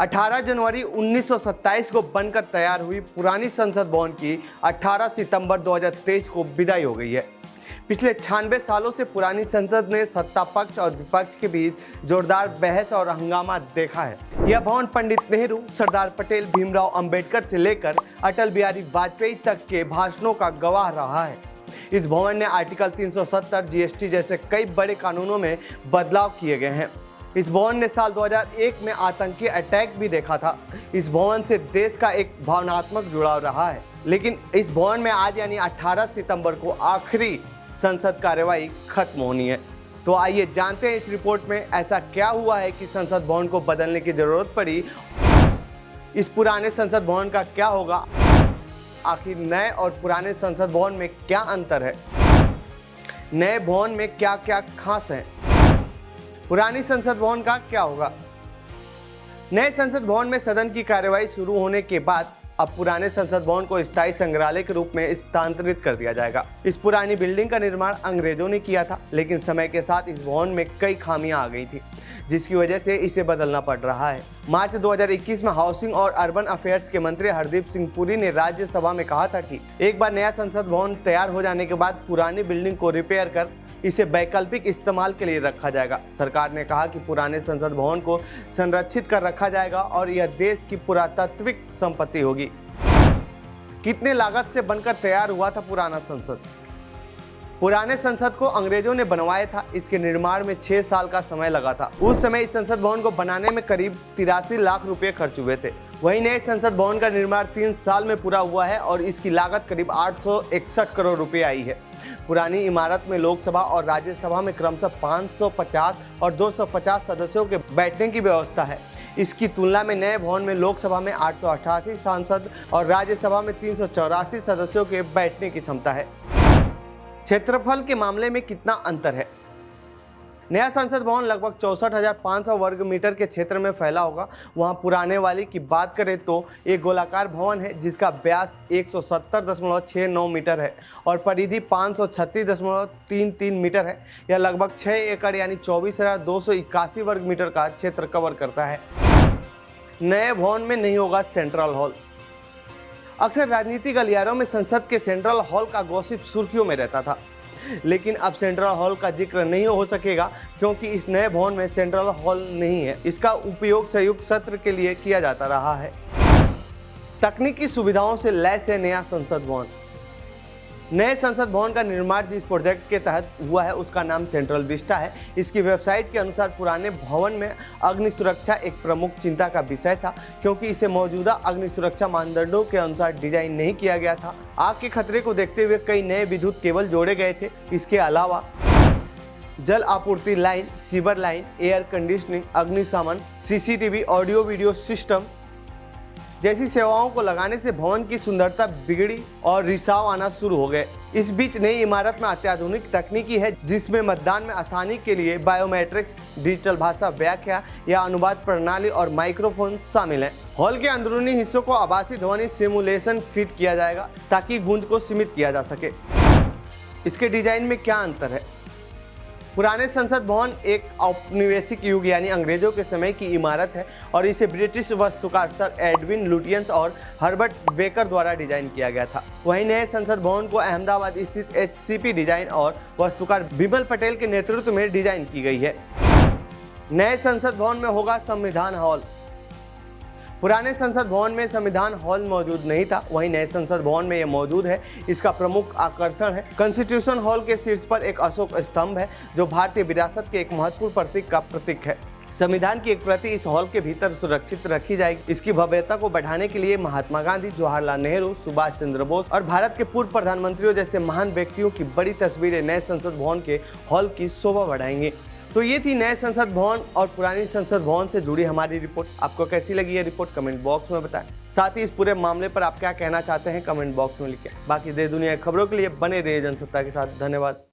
18 जनवरी 1927 को बनकर तैयार हुई पुरानी संसद भवन की 18 सितंबर 2023 को विदाई हो गई है। पिछले 96 सालों से पुरानी संसद ने सत्ता पक्ष और विपक्ष के बीच जोरदार बहस और हंगामा देखा है। यह भवन पंडित नेहरू, सरदार पटेल, भीमराव अंबेडकर से लेकर अटल बिहारी वाजपेयी तक के भाषणों का गवाह रहा है। इस भवन ने आर्टिकल 370, जीएसटी जैसे कई बड़े कानूनों में बदलाव किए गए हैं। इस भवन ने साल 2001 में आतंकी अटैक भी देखा था। इस भवन से देश का एक भावनात्मक जुड़ाव रहा है। लेकिन इस भवन में आज यानी 18 सितंबर को आखिरी संसद कार्यवाही खत्म होनी है। तो आइए जानते हैं इस रिपोर्ट में ऐसा क्या हुआ है कि संसद भवन को बदलने की जरूरत पड़ी। इस पुराने संसद भवन का क्या होगा, आखिर नए और पुराने संसद भवन में क्या अंतर है, नए भवन में क्या क्या खास है, पुरानी संसद भवन का क्या होगा। नए संसद भवन में सदन की कार्यवाही शुरू होने के बाद अब पुराने संसद भवन को स्थायी संग्रहालय के रूप में स्थानांतरित कर दिया जाएगा। इस पुरानी बिल्डिंग का निर्माण अंग्रेजों ने किया था, लेकिन समय के साथ इस भवन में कई खामियां आ गई थी, जिसकी वजह से इसे बदलना पड़ रहा है। मार्च 2021 में हाउसिंग और अर्बन अफेयर्स के मंत्री हरदीप सिंह पुरी ने राज्यसभा में कहा था कि एक बार नया संसद भवन तैयार हो जाने के बाद पुरानी बिल्डिंग को रिपेयर कर इसे वैकल्पिक इस्तेमाल के लिए रखा जाएगा। सरकार ने कहा कि पुराने संसद भवन को संरक्षित कर रखा जाएगा और यह देश की पुरातात्विक संपत्ति होगी। कितने लागत से बनकर तैयार हुआ था पुराना संसद? पुराने संसद को अंग्रेजों ने बनवाया था। इसके निर्माण में 6 साल का समय लगा था। उस समय इस संसद भवन को बनाने में करीब 83 लाख रुपए खर्च हुए थे। वहीं नए संसद भवन का निर्माण 3 साल में पूरा हुआ है और इसकी लागत करीब 861 करोड़ रुपए आई है। पुरानी इमारत में लोकसभा और राज्यसभा में क्रमशः 550 और 250 सदस्यों के बैठने की व्यवस्था है। इसकी तुलना में नए भवन में लोकसभा में 888 सांसद और राज्यसभा में 384 सदस्यों के बैठने की क्षमता है। क्षेत्रफल के मामले में कितना अंतर है? नया संसद भवन लगभग 64,500 वर्ग मीटर के क्षेत्र में फैला होगा। वहां पुराने वाली की बात करें तो एक गोलाकार भवन है जिसका व्यास 170.69 मीटर है और परिधि 536.33 मीटर है। यह लगभग 6 एकड़ यानी 24,281 वर्ग मीटर का क्षेत्र कवर करता है। नए भवन में नहीं होगा सेंट्रल हॉल। अक्सर राजनीतिक गलियारों में संसद के सेंट्रल हॉल का गॉसिप सुर्खियों में रहता था, लेकिन अब सेंट्रल हॉल का जिक्र नहीं हो सकेगा क्योंकि इस नए भवन में सेंट्रल हॉल नहीं है। इसका उपयोग संयुक्त सत्र के लिए किया जाता रहा है। तकनीकी सुविधाओं से लैस है नया संसद भवन। नए संसद भवन का निर्माण जिस प्रोजेक्ट के तहत हुआ है उसका नाम सेंट्रल विस्टा है। इसकी वेबसाइट के अनुसार पुराने भवन में अग्नि सुरक्षा एक प्रमुख चिंता का विषय था क्योंकि इसे मौजूदा अग्नि सुरक्षा मानदंडों के अनुसार डिजाइन नहीं किया गया था। आग के खतरे को देखते हुए कई नए विद्युत केबल जोड़े गए थे। इसके अलावा जल आपूर्ति line, sewer line, air conditioning, अग्निशमन, सीसीटीवी, ऑडियो वीडियो सिस्टम जैसी सेवाओं को लगाने से भवन की सुंदरता बिगड़ी और रिसाव आना शुरू हो गए। इस बीच नई इमारत में अत्याधुनिक तकनीकी है जिसमें मतदान में आसानी के लिए बायोमेट्रिक्स, डिजिटल भाषा व्याख्या या अनुवाद प्रणाली और माइक्रोफोन शामिल हैं। हॉल के अंदरूनी हिस्सों को आभासी ध्वनि सिमुलेशन फिट किया जाएगा ताकि गूंज को सीमित किया जा सके। इसके डिजाइन में क्या अंतर है? पुराने संसद भवन एक औपनिवेशिक युग यानी अंग्रेजों के समय की इमारत है और इसे ब्रिटिश वास्तुकार सर एडविन लुटियंस और हर्बर्ट वेकर द्वारा डिजाइन किया गया था। वहीं नए संसद भवन को अहमदाबाद स्थित HCP डिजाइन और वास्तुकार बिमल पटेल के नेतृत्व में डिजाइन की गई है। नए संसद भवन में होगा संविधान हॉल। पुराने संसद भवन में संविधान हॉल मौजूद नहीं था, वहीं नए संसद भवन में यह मौजूद है। इसका प्रमुख आकर्षण है कॉन्स्टिट्यूशन हॉल के शीर्ष पर एक अशोक स्तंभ है जो भारतीय विरासत के एक महत्वपूर्ण प्रतीक का प्रतीक है। संविधान की एक प्रति इस हॉल के भीतर सुरक्षित रखी जाएगी। इसकी भव्यता को बढ़ाने के लिए महात्मा गांधी, जवाहरलाल नेहरू, सुभाष चंद्र बोस और भारत के पूर्व प्रधानमंत्रियों जैसे महान व्यक्तियों की बड़ी तस्वीरें नए संसद भवन के हॉल की शोभा बढ़ाएंगी। तो ये थी नए संसद भवन और पुरानी संसद भवन से जुड़ी हमारी रिपोर्ट। आपको कैसी लगी ये रिपोर्ट कमेंट बॉक्स में बताएं। साथ ही इस पूरे मामले पर आप क्या कहना चाहते हैं कमेंट बॉक्स में लिखें। बाकी देश दुनिया की खबरों के लिए बने रहिए जनसत्ता के साथ। धन्यवाद।